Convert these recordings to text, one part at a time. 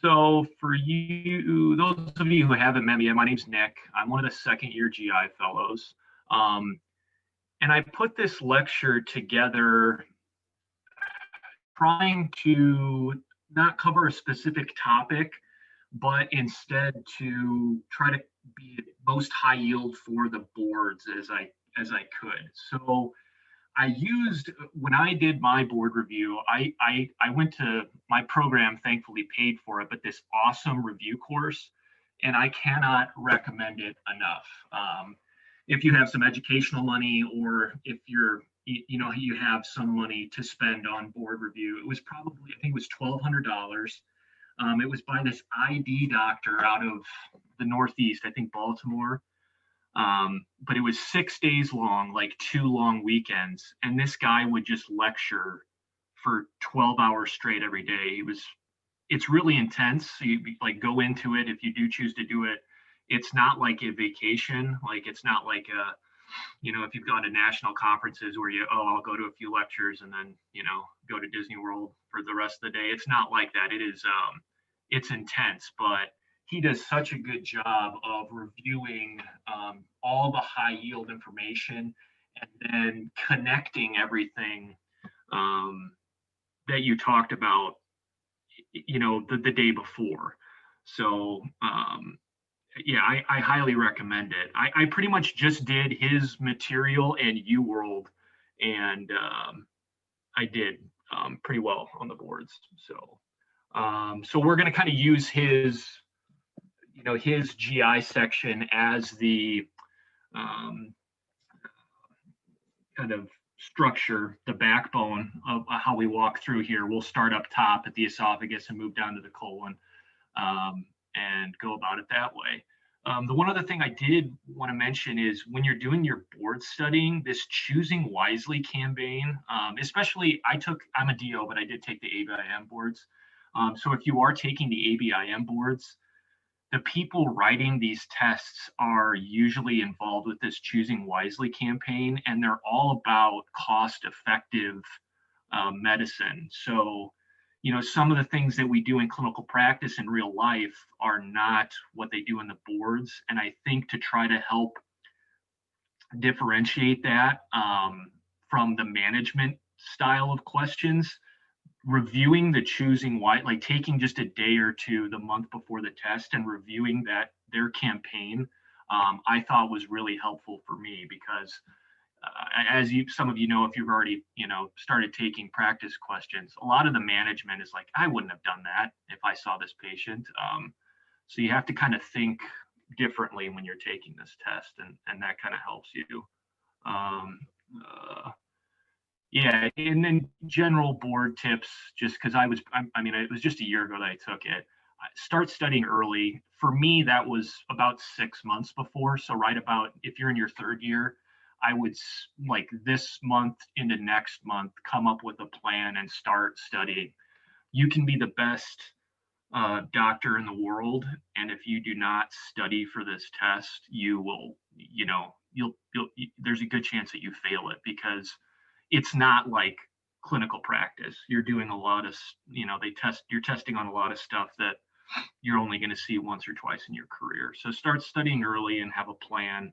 So for you, those of you who haven't met me, my name's Nick. I'm one of the second-year GI fellows. And I put this lecture together trying to not cover a specific topic, but instead to try to be most high yield for the boards as I could. So I used, when I did my board review, I went to my program, thankfully paid for it, but this awesome review course, and I cannot recommend it enough. If you have some educational money, or if you're, you have some money to spend on board review, it was probably, I think it was $1,200. It was by this ID doctor out of the Northeast, I think Baltimore. But it was 6 days long, like 2 long weekends. And this guy would just lecture for 12 hours straight every day. It's really intense. So you like go into it. If you do choose to do it, it's not like a vacation. Like it's not like if you've gone to national conferences where I'll go to a few lectures and then, go to Disney World for the rest of the day. It's not like that. It is, it's intense, but he does such a good job of reviewing all the high yield information and then connecting everything that you talked about, the day before. So yeah, I highly recommend it. I pretty much just did his material and UWorld, and I did pretty well on the boards. So so we're going to kind of use his his GI section as the kind of structure, the backbone of how we walk through here. We'll start up top at the esophagus and move down to the colon and go about it that way. The one other thing I did want to mention is when you're doing your board studying, this choosing wisely campaign, especially I'm a DO, but I did take the ABIM boards. So if you are taking the ABIM boards, the people writing these tests are usually involved with this choosing wisely campaign, and they're all about cost-effective medicine. So, some of the things that we do in clinical practice in real life are not what they do in the boards. And I think to try to help differentiate that from the management style of questions, reviewing the choosing why, like taking just a day or two the month before the test and reviewing their campaign, I thought was really helpful for me because as some of you know, if you've already started taking practice questions, a lot of the management is like, I wouldn't have done that if I saw this patient. So you have to kind of think differently when you're taking this test, and that kind of helps you. Yeah, and then general board tips, just because it was just a year ago that I took it. Start studying early. For me, that was about 6 months before. So right about, if you're in your third year, I would like this month into next month, come up with a plan and start studying. You can be the best doctor in the world, and if you do not study for this test, you will, there's a good chance that you fail it because it's not like clinical practice. You're doing a lot of, you're testing on a lot of stuff that you're only going to see once or twice in your career. So start studying early and have a plan.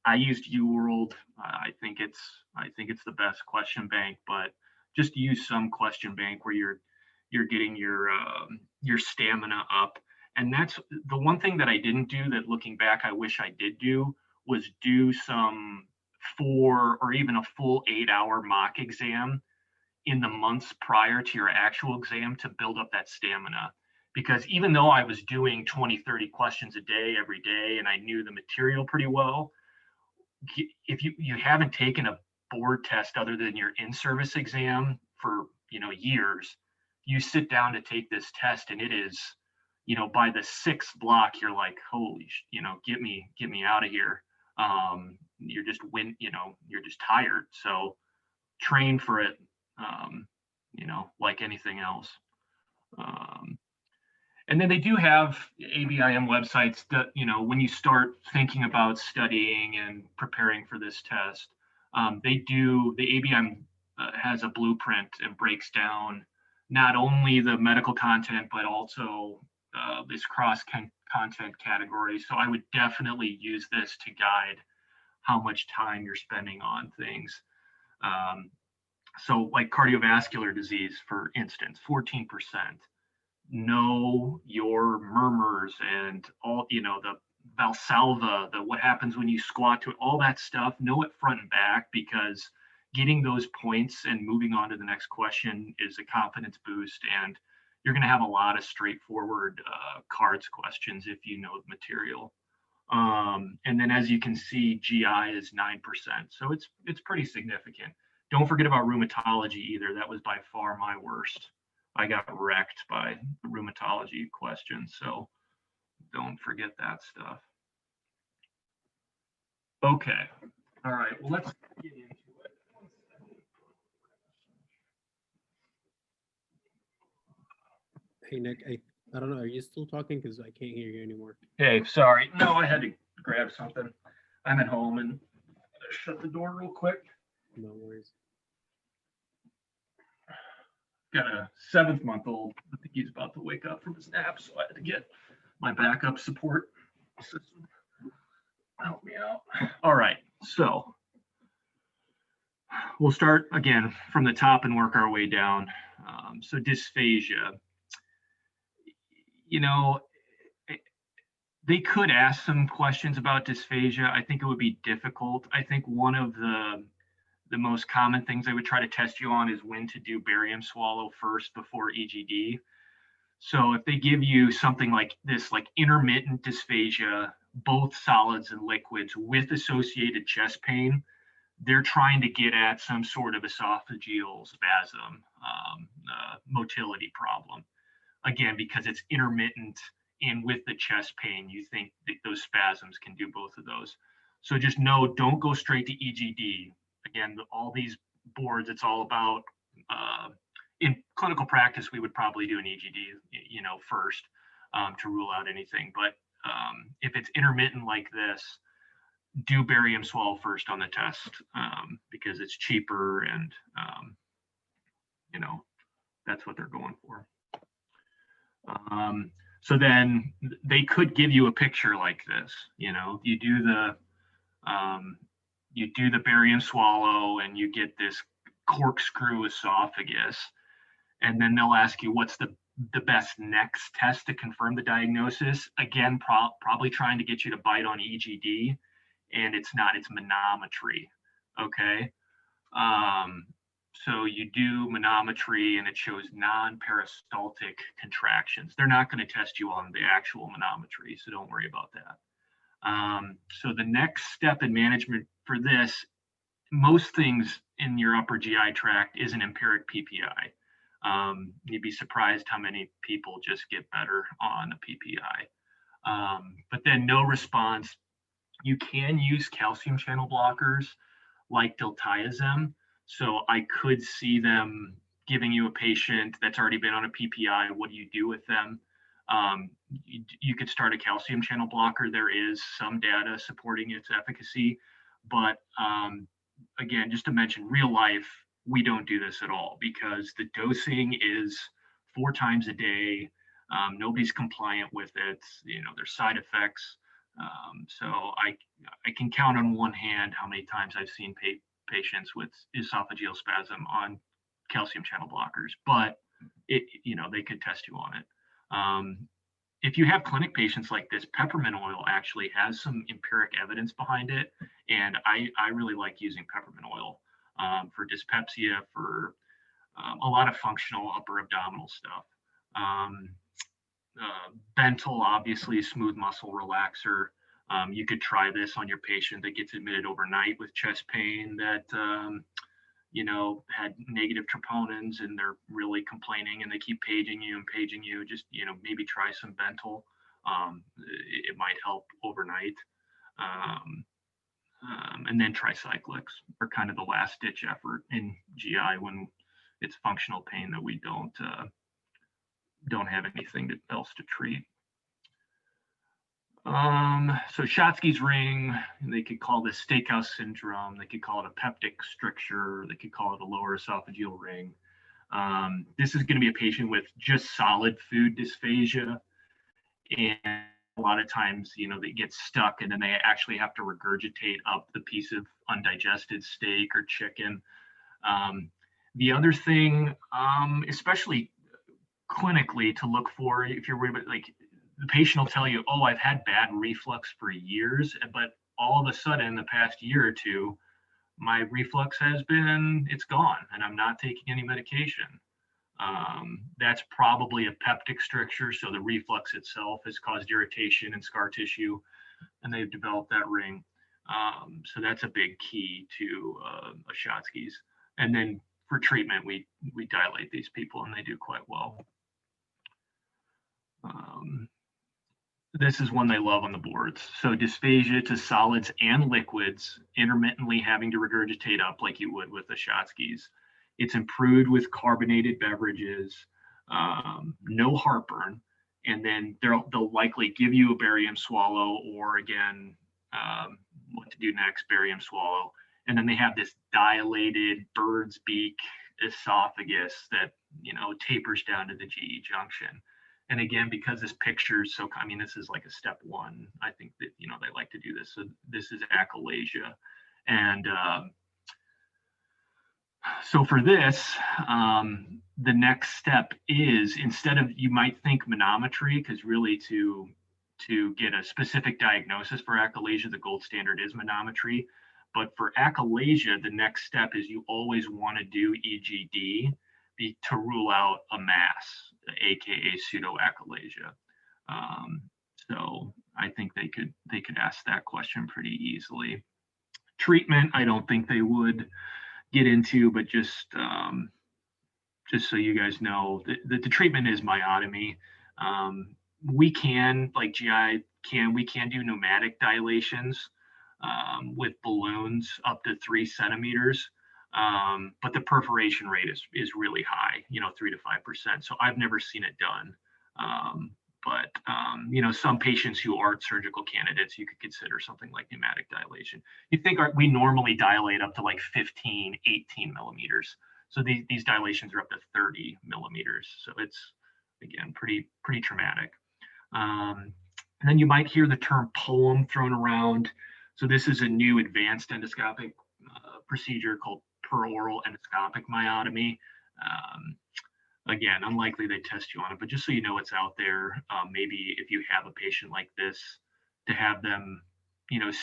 I used UWorld. I think it's the best question bank, but just use some question bank where you're getting your stamina up. And that's the one thing that I didn't do that looking back, I wish I did do, was do some 4 or even a full 8-hour mock exam in the months prior to your actual exam to build up that stamina. Because even though I was doing 20, 30 questions a day, every day, and I knew the material pretty well, if you haven't taken a board test other than your in-service exam for, years, you sit down to take this test and it is, by the 6th block, you're like, holy, get me out of here. You're just you're just tired. So train for it, like anything else. And then they do have ABIM websites that, when you start thinking about studying and preparing for this test, the ABIM has a blueprint and breaks down not only the medical content, but also this content category. So I would definitely use this to guide how much time you're spending on things. So like cardiovascular disease, for instance, 14%. Know your murmurs and all, the Valsalva, the what happens when you squat to it, all that stuff, know it front and back, because getting those points and moving on to the next question is a confidence boost, and you're going to have a lot of straightforward cards questions if you know the material. And then as you can see, GI is 9%, so it's pretty significant. Don't forget about rheumatology either. That was by far my worst. I got wrecked by the rheumatology questions, so don't forget that stuff. Okay, all right, well, let's get into it. Hey, Nick, I don't know, are you still talking? Because I can't hear you anymore. Hey, sorry. No, I had to grab something. I'm at home and shut the door real quick. No worries. Got a 7-month-old. I think he's about to wake up from his nap, so I had to get my backup support system. Help me out. All right, so we'll start again from the top and work our way down. So dysphagia, they could ask some questions about dysphagia. I think it would be difficult. I think one of the most common things they would try to test you on is when to do barium swallow first before EGD. So if they give you something like this, like intermittent dysphagia, both solids and liquids with associated chest pain, they're trying to get at some sort of esophageal spasm, motility problem. Again, because it's intermittent and with the chest pain, you think that those spasms can do both of those. So just know, don't go straight to EGD. Again, all these boards, it's all about, in clinical practice, we would probably do an EGD, first to rule out anything. But if it's intermittent like this, do barium swallow first on the test, because it's cheaper and, that's what they're going for. So then they could give you a picture like this. You do the barium swallow and you get this corkscrew esophagus, and then they'll ask you what's the best next test to confirm the diagnosis. Again, probably trying to get you to bite on EGD, and it's not, it's manometry. Okay. So you do manometry and it shows non-peristaltic contractions. They're not going to test you on the actual manometry, so don't worry about that. So the next step in management for this, most things in your upper GI tract is an empiric PPI. You'd be surprised how many people just get better on a PPI. But then no response. You can use calcium channel blockers like diltiazem. So I could see them giving you a patient that's already been on a PPI. What do you do with them? You could start a calcium channel blocker. There is some data supporting its efficacy, but again, just to mention, real life, we don't do this at all because the dosing is 4 times a day. Nobody's compliant with it. There's side effects. So I can count on one hand how many times I've seen patients with esophageal spasm on calcium channel blockers, but they could test you on it. If you have clinic patients like this, peppermint oil actually has some empiric evidence behind it, and I really like using peppermint oil for dyspepsia, for a lot of functional upper abdominal stuff. Bentyl, obviously, smooth muscle relaxer. You could try this on your patient that gets admitted overnight with chest pain that had negative troponins and they're really complaining and they keep paging you. Just maybe try some Bentyl. It might help overnight. And then tricyclics are kind of the last ditch effort in GI when it's functional pain that we don't have anything else to treat. So Schatzki's ring, they could call this steakhouse syndrome. They could call it a peptic stricture. They could call it a lower esophageal ring. This is going to be a patient with just solid food dysphagia. And a lot of times, they get stuck and then they actually have to regurgitate up the piece of undigested steak or chicken. The other thing, especially clinically, to look for if you're worried about, like, the patient will tell you, oh, I've had bad reflux for years, but all of a sudden in the past year or two, my reflux it's gone and I'm not taking any medication. That's probably a peptic stricture. So the reflux itself has caused irritation and scar tissue, and they've developed that ring. So that's a big key to a Schatzki's. And then for treatment, we dilate these people and they do quite well. This is one they love on the boards. So dysphagia to solids and liquids, intermittently having to regurgitate up like you would with the Schatzki's. It's improved with carbonated beverages, no heartburn, and then they'll likely give you a barium swallow, or again, what to do next, barium swallow. And then they have this dilated bird's beak esophagus that, tapers down to the GE junction. And again, because this picture is so, this is like a step one. I think that, they like to do this. So this is Achalasia. And so for this, the next step is, instead of, you might think manometry, because really to get a specific diagnosis for achalasia, the gold standard is manometry. But for achalasia, the next step is you always want to do EGD to rule out a mass, aka pseudoachalasia. So I think they could ask that question pretty easily. Treatment, I don't think they would get into, but just so you guys know, the treatment is myotomy. We can, like GI we can do pneumatic dilations with balloons up to 3 centimeters. But the perforation rate is really high, 3 to 5%. So I've never seen it done. But some patients who aren't surgical candidates, you could consider something like pneumatic dilation. You think we normally dilate up to like 15, 18 millimeters. So these dilations are up to 30 millimeters. So it's, again, pretty traumatic. And then you might hear the term POEM thrown around. So this is a new advanced endoscopic procedure called peroral endoscopic myotomy. Again, unlikely they test you on it, but just so you know it's out there, maybe if you have a patient like this, to have them,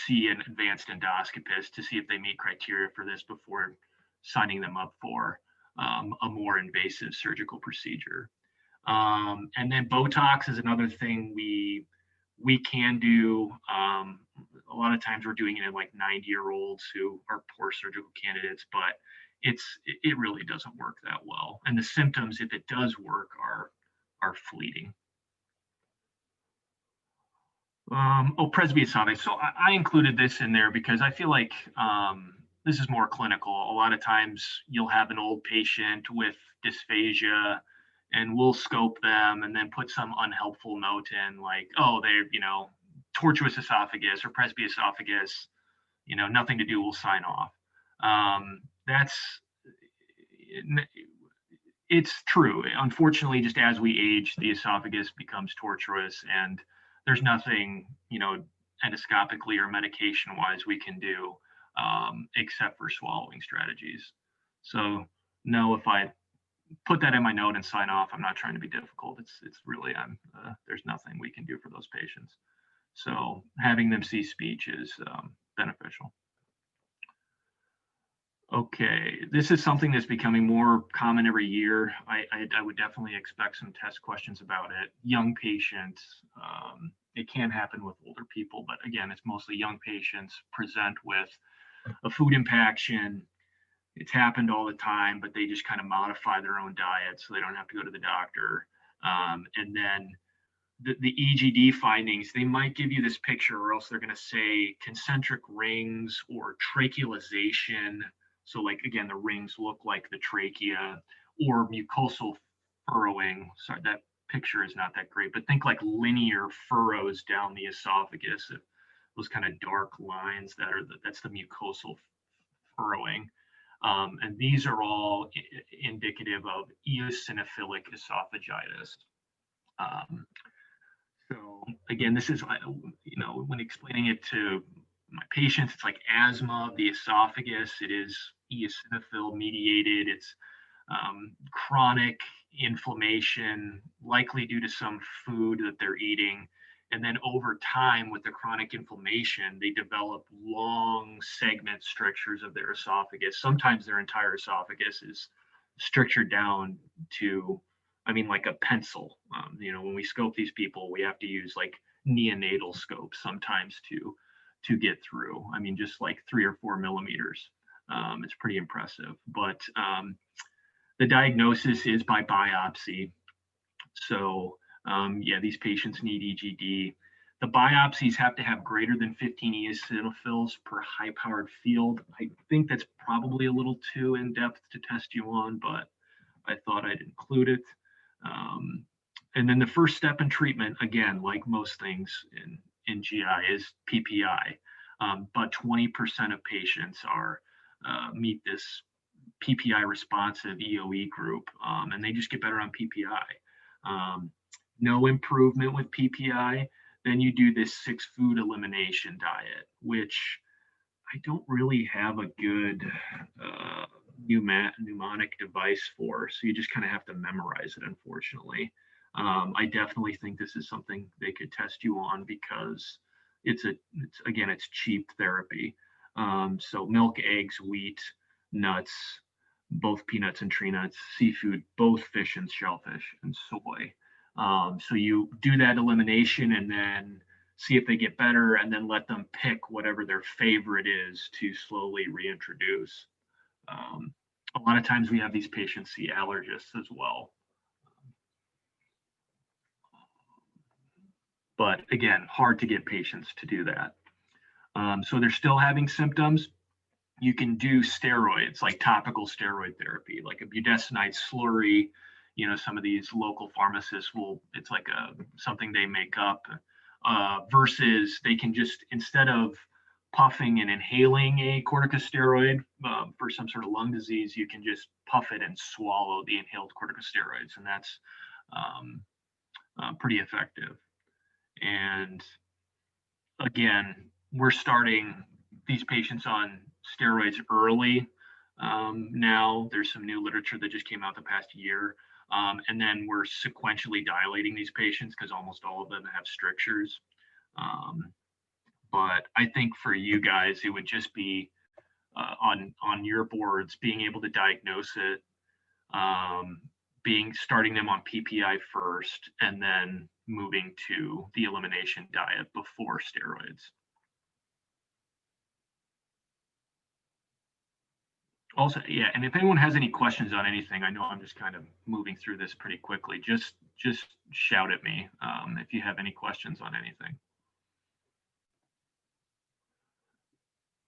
see an advanced endoscopist to see if they meet criteria for this before signing them up for a more invasive surgical procedure. And then Botox is another thing we can do. A lot of times we're doing it in like 90-year-olds who are poor surgical candidates, but it really doesn't work that well. And the symptoms, if it does work, are fleeting. Presbyesophagus. So I included this in there because I feel like this is more clinical. A lot of times you'll have an old patient with dysphagia, and we'll scope them and then put some unhelpful note in, like, oh, they're, tortuous esophagus or presbyesophagus, nothing to do, we'll sign off. It's true. Unfortunately, just as we age, the esophagus becomes tortuous, and there's nothing, endoscopically or medication-wise we can do except for swallowing strategies. So no, if I put that in my note and sign off, I'm not trying to be difficult. It's really, there's nothing we can do for those patients. So having them see speech is beneficial. Okay, this is something that's becoming more common every year. I would definitely expect some test questions about it. Young patients, it can happen with older people, but again, it's mostly young patients present with a food impaction. It's happened all the time, but they just kind of modify their own diet so they don't have to go to the doctor. And then the EGD findings, they might give you this picture, or else they're going to say concentric rings or trachealization. So like, again, the rings look like the trachea, or mucosal furrowing. Sorry, that picture is not that great, but think like linear furrows down the esophagus, those kind of dark lines that's the mucosal furrowing. And these are all indicative of eosinophilic esophagitis. So again, this is, when explaining it to my patients, it's like asthma of the esophagus. It is eosinophil mediated. It's chronic inflammation, likely due to some food that they're eating. And then over time, with the chronic inflammation, they develop long segment strictures of their esophagus. Sometimes their entire esophagus is strictured down to, like a pencil. When we scope these people, we have to use like neonatal scopes sometimes to get through. Just like 3 or 4 millimeters. It's pretty impressive. But the diagnosis is by biopsy. So yeah, these patients need EGD. The biopsies have to have greater than 15 eosinophils per high-powered field. I think that's probably a little too in-depth to test you on, but I thought I'd include it. And then the first step in treatment, again, like most things in GI, is PPI. But 20% of patients meet this PPI responsive EOE group, and they just get better on PPI. No improvement with PPI, then you do this 6 food elimination diet, which I don't really have a good mnemonic device for, so you just kind of have to memorize it, unfortunately. I definitely think this is something they could test you on because it's cheap therapy. So milk, eggs, wheat, nuts, both peanuts and tree nuts, seafood, both fish and shellfish, and soy. So you do that elimination and then see if they get better, and then let them pick whatever their favorite is to slowly reintroduce. A lot of times we have these patients see allergists as well. But again, hard to get patients to do that. So they're still having symptoms. You can do steroids, like topical steroid therapy, like a budesonide slurry. Some of these local pharmacists it's like something they make up, versus they can just, instead of puffing and inhaling a corticosteroid for some sort of lung disease, you can just puff it and swallow the inhaled corticosteroids, and that's pretty effective. And again, we're starting these patients on steroids early. Now there's some new literature that just came out the past year. And then we're sequentially dilating these patients because almost all of them have strictures. But I think for you guys, it would just be on your boards, being able to diagnose it, starting them on PPI first, and then moving to the elimination diet before steroids. Also, yeah, and if anyone has any questions on anything, I know I'm just kind of moving through this pretty quickly. Just shout at me if you have any questions on anything.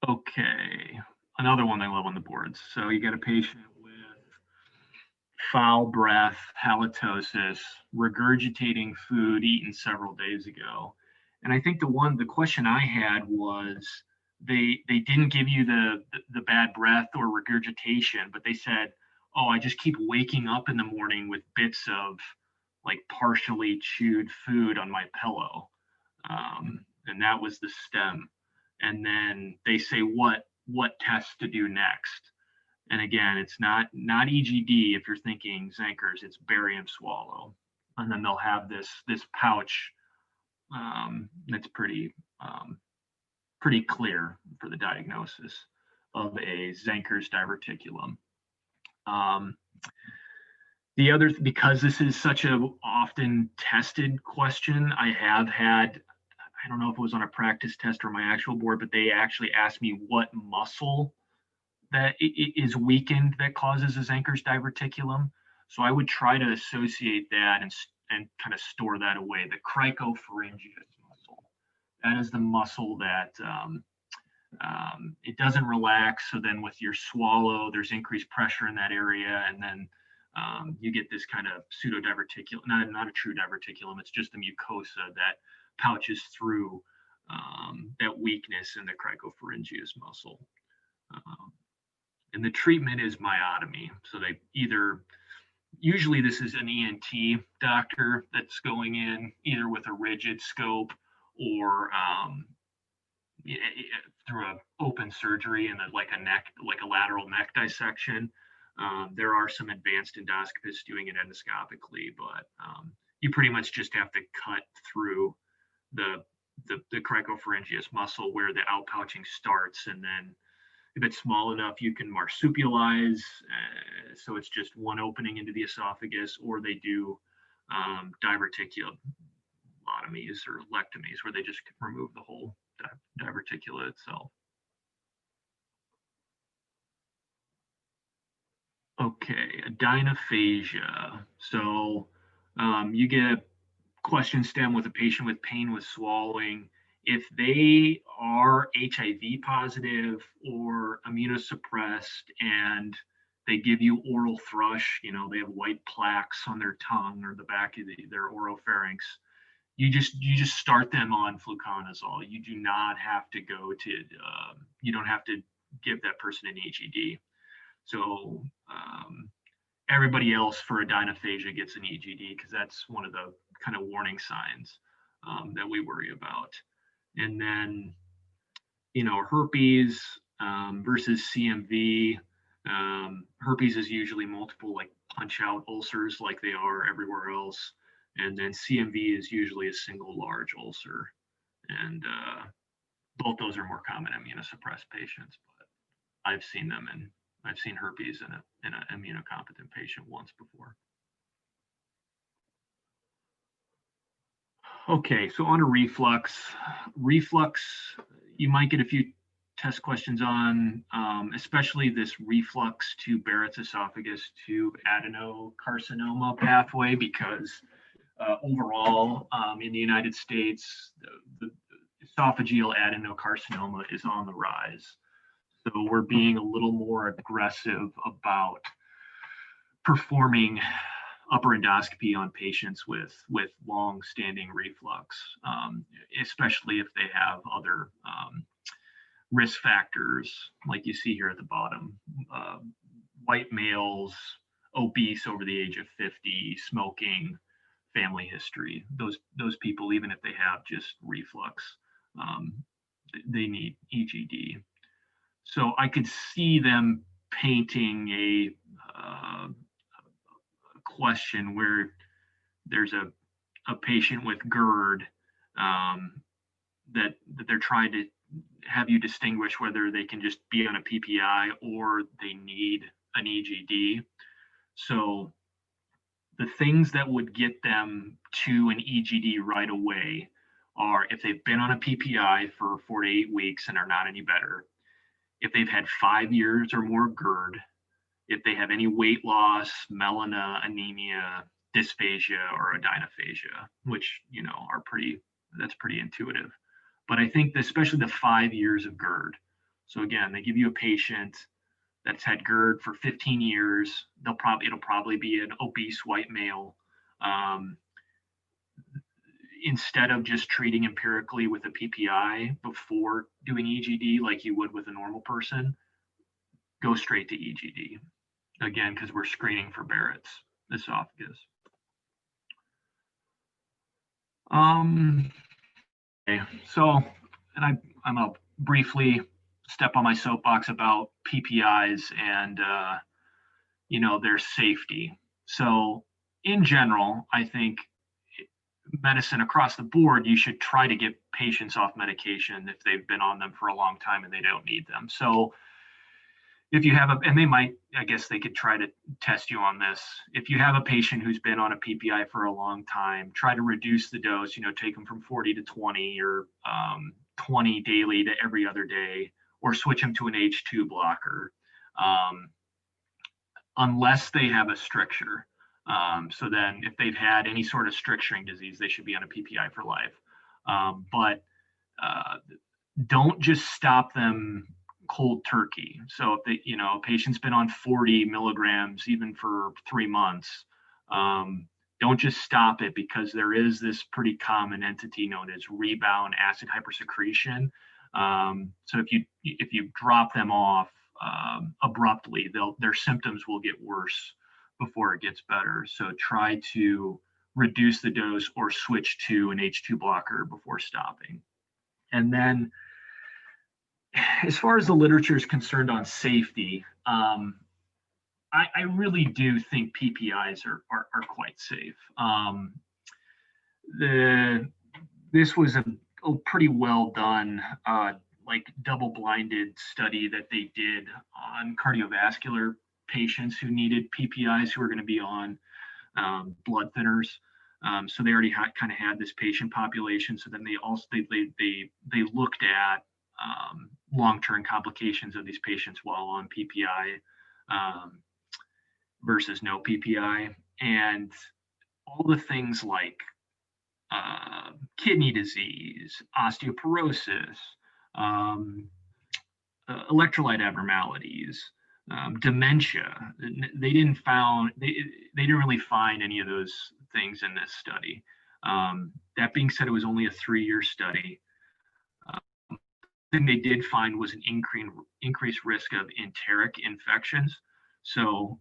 Okay, another one I love on the boards. So you got a patient with foul breath, halitosis, regurgitating food eaten several days ago. And I think the question I had was, they didn't give you the bad breath or regurgitation, but they said, oh, I just keep waking up in the morning with bits of like partially chewed food on my pillow. And that was the stem. And then they say what tests to do next. And again, it's not EGD if you're thinking Zenkers, it's barium swallow. And then they'll have this pouch that's pretty clear for the diagnosis of a Zenkers diverticulum. The other, because this is such a often tested question, I have had, I don't know if it was on a practice test or my actual board, but they actually asked me what muscle that is weakened that causes a Zenkers diverticulum. So I would try to associate that and kind of store that away. The cricopharyngeus muscle, that is the muscle that it doesn't relax. So then with your swallow, there's increased pressure in that area, and then you get this kind of pseudo diverticulum, not a true diverticulum. It's just the mucosa that pouches through that weakness in the cricopharyngeus muscle. And the treatment is myotomy. So they usually this is an ENT doctor that's going in either with a rigid scope or through an open surgery and like a lateral neck dissection. There are some advanced endoscopists doing it endoscopically, but you pretty much just have to cut through the cricopharyngeus muscle where the outpouching starts, and then if it's small enough, you can marsupialize. So it's just one opening into the esophagus, or they do diverticulotomies or lectomies where they just remove the whole diverticula itself. Okay, Odynophagia. So you get a question stem with a patient with pain with swallowing. If they are HIV positive or immunosuppressed and they give you oral thrush, they have white plaques on their tongue or the back of their oropharynx, you just start them on fluconazole. You do not have to you don't have to give that person an EGD. So everybody else for Odynophagia gets an EGD because that's one of the kind of warning signs that we worry about. And then, herpes versus CMV. Herpes is usually multiple like punch out ulcers like they are everywhere else. And then CMV is usually a single large ulcer. And both those are more common in immunosuppressed patients, but I've seen them and I've seen herpes in an immunocompetent patient once before. Okay, so on to reflux. Reflux, you might get a few test questions on, especially this reflux to Barrett's esophagus to adenocarcinoma pathway, because overall in the United States, the esophageal adenocarcinoma is on the rise. So we're being a little more aggressive about performing upper endoscopy on patients with long-standing reflux, especially if they have other risk factors, like you see here at the bottom. White males, obese over the age of 50, smoking, family history. Those people, even if they have just reflux, they need EGD. So I could see them painting a question where there's a patient with GERD that they're trying to have you distinguish whether they can just be on a PPI or they need an EGD. So the things that would get them to an EGD right away are if they've been on a PPI for 4 to 8 weeks and are not any better, if they've had 5 years or more GERD, if they have any weight loss, melena, anemia, dysphagia, or odynophagia, which that's pretty intuitive. But I think especially the 5 years of GERD. So again, they give you a patient that's had GERD for 15 years. It'll probably be an obese white male. Instead of just treating empirically with a PPI before doing EGD like you would with a normal person, go straight to EGD. Again, because we're screening for Barrett's esophagus. Okay, so, and I'm gonna briefly step on my soapbox about PPIs and their safety. So in general, I think medicine across the board, you should try to get patients off medication if they've been on them for a long time and they don't need them. So if you have and they might, I guess they could try to test you on this. If you have a patient who's been on a PPI for a long time, try to reduce the dose, take them from 40 to 20 or 20 daily to every other day, or switch them to an H2 blocker, unless they have a stricture. So then if they've had any sort of stricturing disease, they should be on a PPI for life. But don't just stop them cold turkey. So if a patient's been on 40 milligrams even for 3 months, don't just stop it, because there is this pretty common entity known as rebound acid hypersecretion. So if you drop them off abruptly. Their symptoms will get worse before it gets better. So try to reduce the dose or switch to an H2 blocker before stopping. And then as far as the literature is concerned on safety, I really do think PPIs are quite safe. This was a pretty well done, like double-blinded study that they did on cardiovascular patients who needed PPIs who were going to be on blood thinners. So they already kind of had this patient population. So then they also they looked at long-term complications of these patients while on PPI versus no PPI, and all the things like kidney disease, osteoporosis, electrolyte abnormalities, dementia. They didn't really find any of those things in this study. That being said, it was only a 3-year study. The thing they did find was an increased risk of enteric infections. So,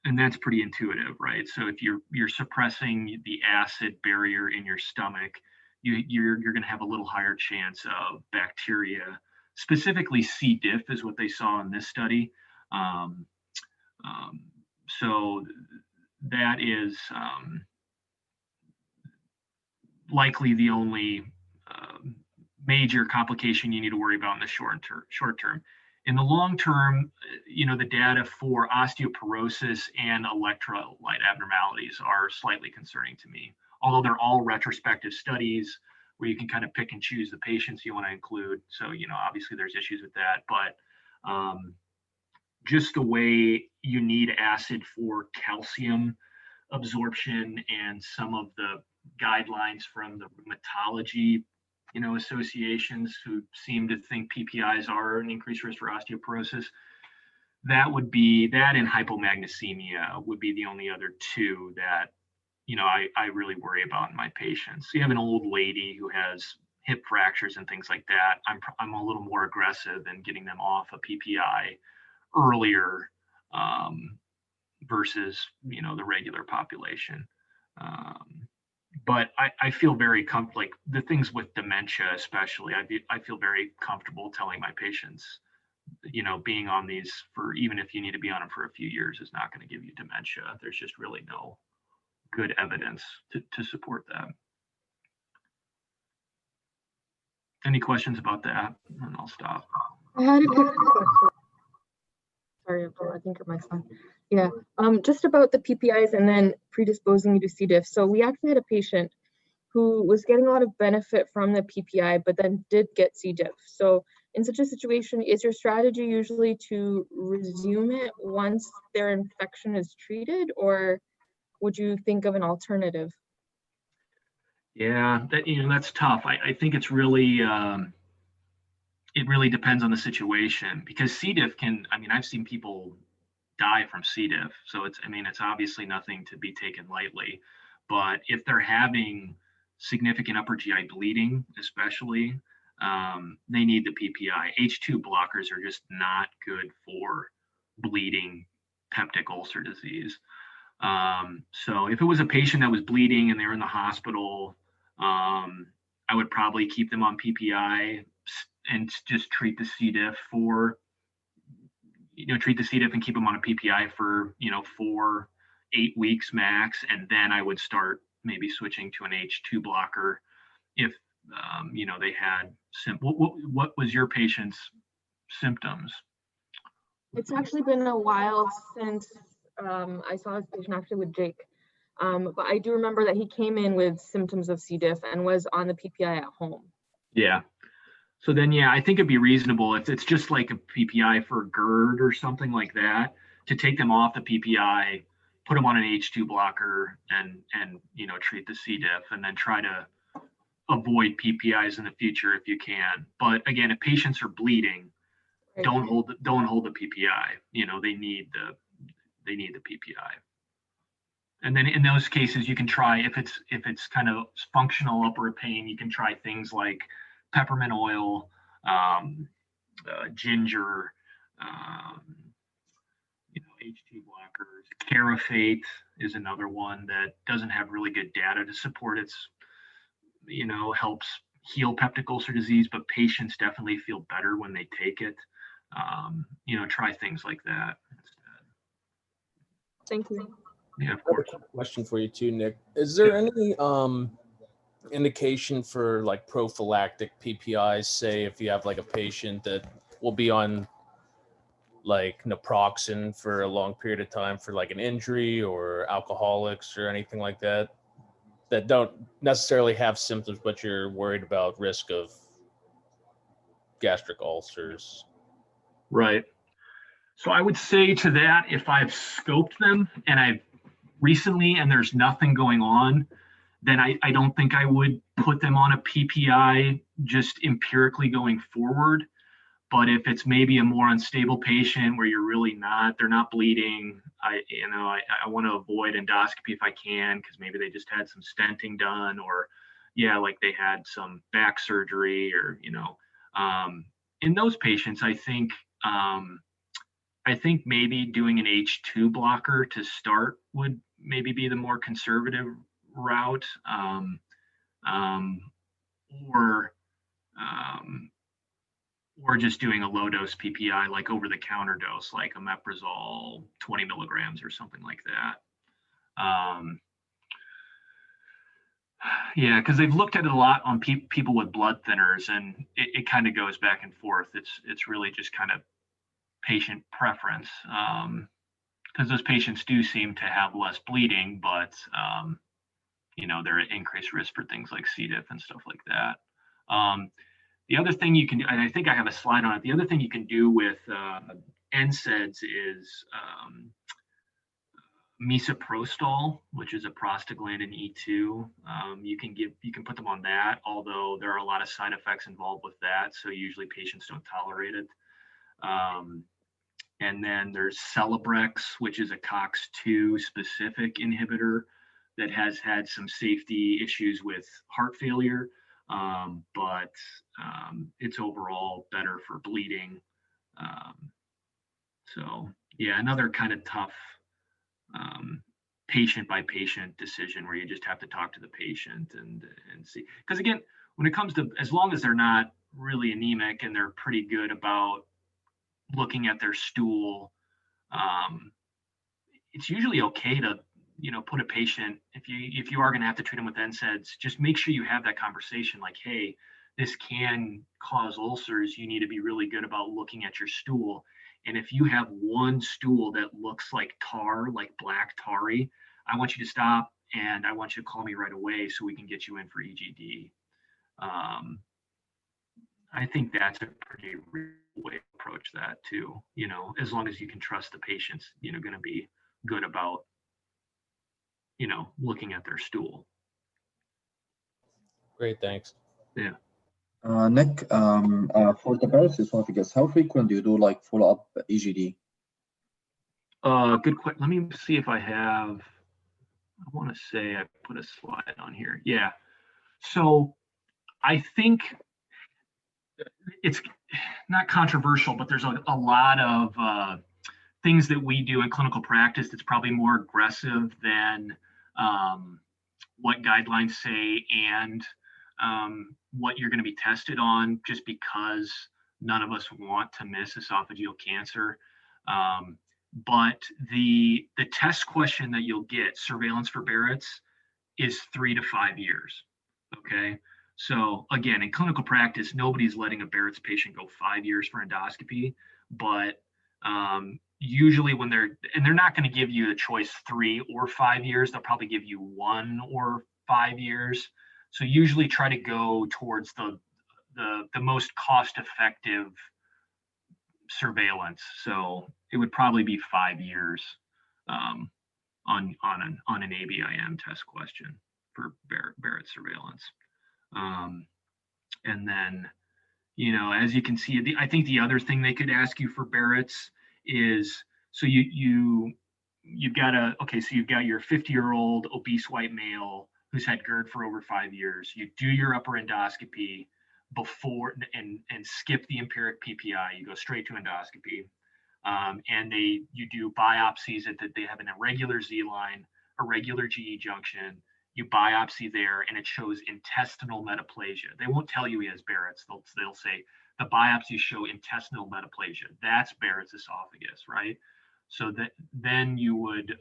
and that's pretty intuitive, right? So if you're suppressing the acid barrier in your stomach, you're going to have a little higher chance of bacteria. Specifically, C. diff is what they saw in this study. So that is likely the only major complication you need to worry about in the short term. In the long term, the data for osteoporosis and electrolyte abnormalities are slightly concerning to me, although they're all retrospective studies where you can kind of pick and choose the patients you want to include. So, obviously there's issues with that, but just the way you need acid for calcium absorption and some of the guidelines from the rheumatology associations who seem to think PPIs are an increased risk for osteoporosis. That and hypomagnesemia would be the only other two that, I really worry about in my patients. So you have an old lady who has hip fractures and things like that. I'm a little more aggressive in getting them off a PPI earlier versus, the regular population. But I feel very comfortable, like the things with dementia, especially, I feel very comfortable telling my patients, being on these even if you need to be on them for a few years is not going to give you dementia. There's just really no good evidence to support that. Any questions about that? And I'll stop. I had a quick question. Sorry, I think it might sound. Yeah, just about the PPIs and then predisposing you to C. diff. So we actually had a patient who was getting a lot of benefit from the PPI, but then did get C. diff. So in such a situation, is your strategy usually to resume it once their infection is treated, or would you think of an alternative? Yeah, that's tough. I think it's really it really depends on the situation, because C. diff I've seen people die from C. diff. So it's obviously nothing to be taken lightly. But if they're having significant upper GI bleeding, especially, they need the PPI. H2 blockers are just not good for bleeding peptic ulcer disease. So if it was a patient that was bleeding and they're in the hospital, I would probably keep them on PPI and just treat the C. diff and keep them on a PPI for 4-8 weeks max, and then I would start maybe switching to an H2 blocker if they had what was your patient's symptoms? It's actually been a while since I saw this patient actually with Jake, but I do remember that he came in with symptoms of C. diff and was on the PPI at home. Yeah. So then, I think it'd be reasonable if it's just like a PPI for GERD or something like that, to take them off the PPI, put them on an H2 blocker, and treat the C. diff, and then try to avoid PPIs in the future if you can. But again, if patients are bleeding, Right. don't hold the PPI. They need the PPI. And then in those cases, you can try, if it's kind of functional upper pain, you can try things like peppermint oil, ginger, H2 blockers. Carafate is another one that doesn't have really good data to support its, helps heal peptic ulcer disease, but patients definitely feel better when they take it. Try things like that instead. Thank you. Yeah, of I have a course. quick question for you too, Nick. Is there any indication for like prophylactic PPIs? Say if you have like a patient that will be on like naproxen for a long period of time for like an injury or alcoholics or anything like that, that don't necessarily have symptoms, but you're worried about risk of gastric ulcers. Right. So I would say to that, if I've scoped them and I've recently and there's nothing going on, then I don't think I would put them on a PPI just empirically going forward. But if it's maybe a more unstable patient where they're not bleeding, I want to avoid endoscopy if I can, because maybe they just had some stenting done, or like they had some back surgery, or in those patients, I think maybe doing an H2 blocker to start would maybe be the more conservative route, or just doing a low dose PPI, like over the counter dose, like omeprazole 20 milligrams or something like that. Because they've looked at it a lot on people with blood thinners, and it kind of goes back and forth. It's really just kind of patient preference, because those patients do seem to have less bleeding, but they're at increased risk for things like C. diff and stuff like that. The other thing you can do, and I think I have a slide on it, the other thing you can do with NSAIDs is misoprostol, which is a prostaglandin E2. You can put them on that, although there are a lot of side effects involved with that, so usually patients don't tolerate it. And then there's Celebrex, which is a COX-2 specific inhibitor that has had some safety issues with heart failure, but it's overall better for bleeding. So yeah, another kind of tough patient by patient decision where you just have to talk to the patient and see. Because again, when it comes to, as long as they're not really anemic and they're pretty good about looking at their stool, it's usually okay to put a patient, if you are going to have to treat them with NSAIDs, just make sure you have that conversation like, hey, this can cause ulcers. You need to be really good about looking at your stool. And if you have one stool that looks like tar, like black tarry, I want you to stop and I want you to call me right away so we can get you in for EGD. I think that's a pretty real way to approach that too, as long as you can trust the patient's, going to be good about, looking at their stool. Great, thanks. Yeah. Nick, for the Barrett's esophagus, how frequent do you do like follow-up EGD? Good question. Let me see if I have, I want to say I put a slide on here. Yeah. So I think it's not controversial, but there's a lot of things that we do in clinical practice that's probably more aggressive than what guidelines say and what you're going to be tested on, just because none of us want to miss esophageal cancer. But the test question that you'll get, surveillance for Barrett's, is 3 to 5 years. Okay. So again, in clinical practice, nobody's letting a Barrett's patient go 5 years for endoscopy, but usually when they're not going to give you a choice 3 or 5 years, they'll probably give you 1 or 5 years. So usually try to go towards the most cost-effective surveillance. So it would probably be 5 years on an ABIM test question for Barrett surveillance. And then, as you can see, I think the other thing they could ask you for Barrett's is, so you've got your 50-year-old obese white male who's had GERD for over 5 years. You do your upper endoscopy before and skip the empiric PPI. You go straight to endoscopy. And you do biopsies that they have an irregular Z line, a regular GE junction. You biopsy there, and it shows intestinal metaplasia. They won't tell you he has Barrett's. They'll say the biopsies show intestinal metaplasia. That's Barrett's esophagus, right? So that then you would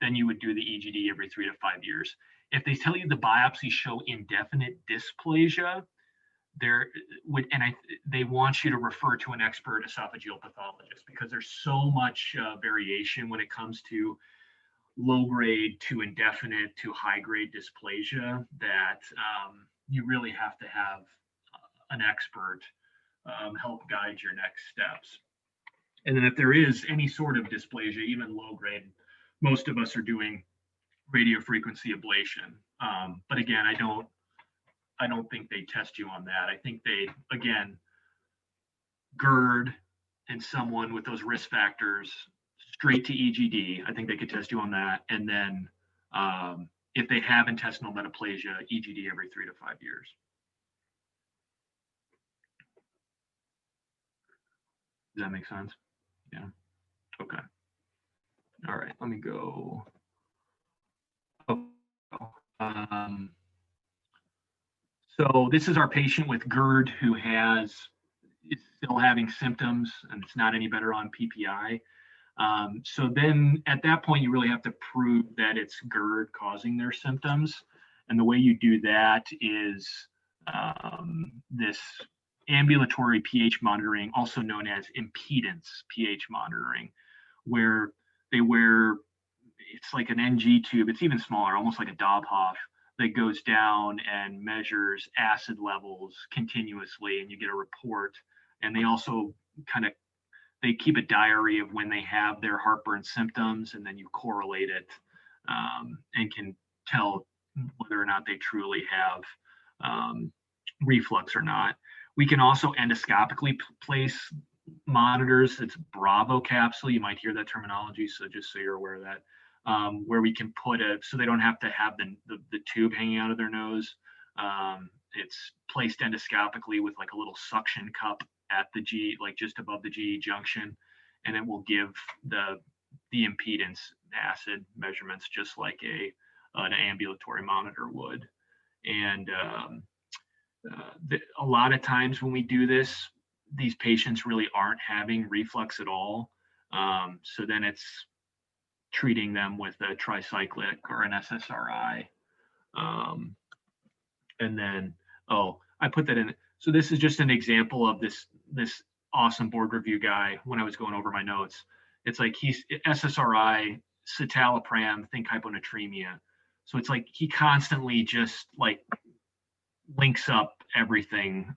do the EGD every 3 to 5 years. If they tell you the biopsies show indefinite dysplasia, they want you to refer to an expert esophageal pathologist, because there's so much variation when it comes to low grade to indefinite to high grade dysplasia that you really have to have an expert help guide your next steps. And then if there is any sort of dysplasia, even low grade, most of us are doing radiofrequency ablation. But again, I don't think they test you on that. I think they, again, GERD and someone with those risk factors, straight to EGD. I think they could test you on that. And then if they have intestinal metaplasia, EGD every 3 to 5 years. Does that make sense? Yeah. Okay. All right. Let me go. So this is our patient with GERD who is still having symptoms, and it's not any better on PPI. So then at that point, you really have to prove that it's GERD causing their symptoms. And the way you do that is this ambulatory pH monitoring, also known as impedance pH monitoring, where they wear, it's like an NG tube, it's even smaller, almost like a Dobhoff, that goes down and measures acid levels continuously, and you get a report. And they also they keep a diary of when they have their heartburn symptoms, and then you correlate it and can tell whether or not they truly have reflux or not. We can also endoscopically place monitors. It's Bravo capsule. You might hear that terminology, so just so you're aware of that. Where we can put so they don't have to have the tube hanging out of their nose. It's placed endoscopically with like a little suction cup at the G, like just above the GE junction, and it will give the impedance acid measurements just like an ambulatory monitor would. And a lot of times when we do this, these patients really aren't having reflux at all. So then it's treating them with a tricyclic or an SSRI. And then, I put that in. So this is just an example of this awesome board review guy when I was going over my notes. It's like he's SSRI, citalopram, think hyponatremia. So it's like he constantly just like links up everything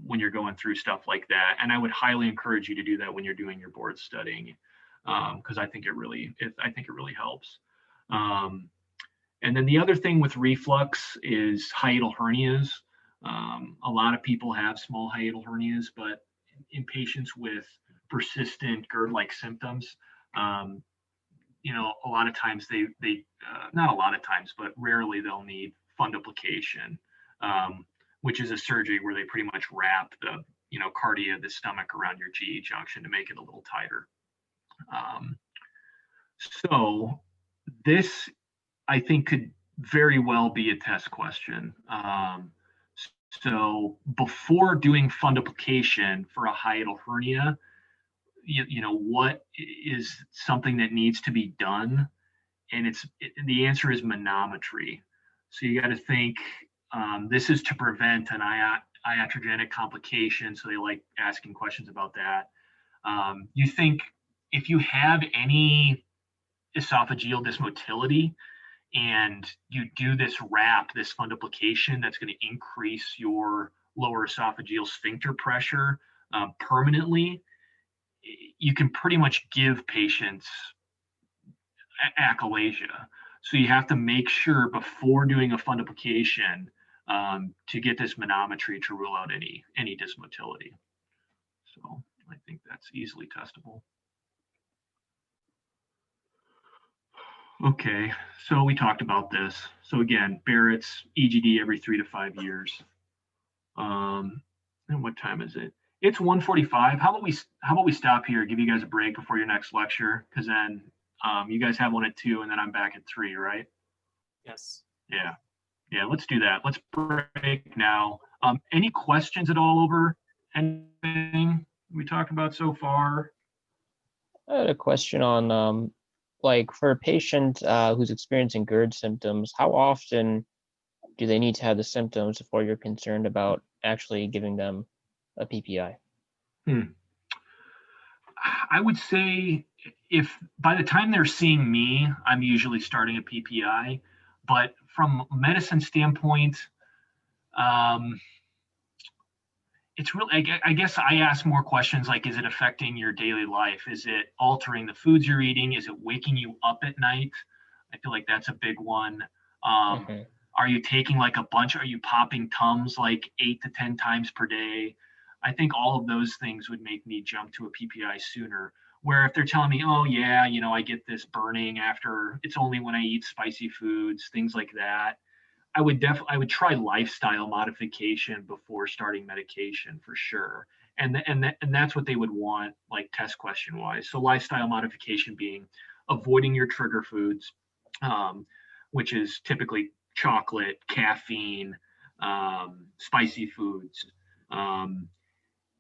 when you're going through stuff like that. And I would highly encourage you to do that when you're doing your board studying, because I think it really helps. And then the other thing with reflux is hiatal hernias. A lot of people have small hiatal hernias, but in patients with persistent GERD-like symptoms, a lot of times they not a lot of times, but rarely they'll need fundoplication, which is a surgery where they pretty much wrap the cardia of the stomach around your GE junction to make it a little tighter. So this, I think, could very well be a test question. So before doing fundoplication for a hiatal hernia, what is something that needs to be done? And the answer is manometry. So you got to think, this is to prevent an iatrogenic complication. So they like asking questions about that. You think if you have any esophageal dysmotility and you do this wrap, this fundoplication, that's going to increase your lower esophageal sphincter pressure permanently, you can pretty much give patients achalasia. So you have to make sure before doing a fundoplication to get this manometry to rule out any dysmotility. So I think that's easily testable. Okay, so we talked about this. So again, Barrett's, EGD every 3 to 5 years. And what time is it? It's 1:45. How about we stop here, give you guys a break before your next lecture, because then you guys have one at 2 and then I'm back at 3, right? Yes. Yeah. Yeah, let's do that. Let's break now. Any questions at all over anything we talked about so far? I had a question on like for a patient who's experiencing GERD symptoms, how often do they need to have the symptoms before you're concerned about actually giving them a PPI? I would say if by the time they're seeing me, I'm usually starting a PPI. But from a medicine standpoint, it's really, I guess I ask more questions like, is it affecting your daily life? Is it altering the foods you're eating? Is it waking you up at night? I feel like that's a big one. Are you taking like a bunch? Are you popping Tums like 8 to 10 times per day? I think all of those things would make me jump to a PPI sooner. Where if they're telling me, oh yeah, you know, I get this burning after, it's only when I eat spicy foods, things like that. I would try lifestyle modification before starting medication for sure. And that's what they would want, like test question wise. So lifestyle modification being avoiding your trigger foods, which is typically chocolate, caffeine, spicy foods,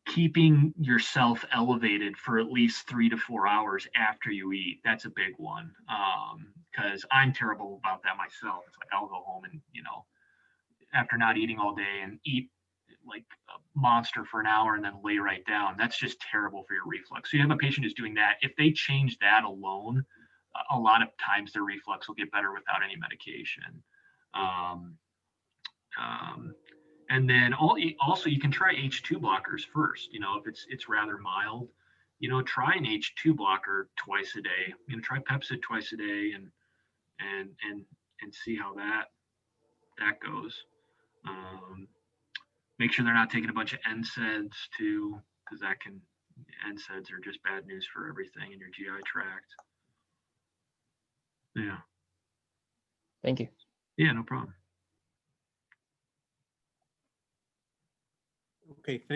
keeping yourself elevated for at least 3 to 4 hours after you eat. That's a big one. Because I'm terrible about that myself. It's like I'll go home and, you know, after not eating all day and eat like a monster for an hour and then lay right down. That's just terrible for your reflux. So you have a patient who's doing that. If they change that alone, a lot of times their reflux will get better without any medication. And then also you can try H2 blockers first. You know, if it's rather mild, you know, try an H2 blocker twice a day. You know, try Pepcid twice a day and see how that goes. Make sure they're not taking a bunch of NSAIDs too, because NSAIDs are just bad news for everything in your GI tract. Yeah. Thank you. Yeah, no problem. Okay, thank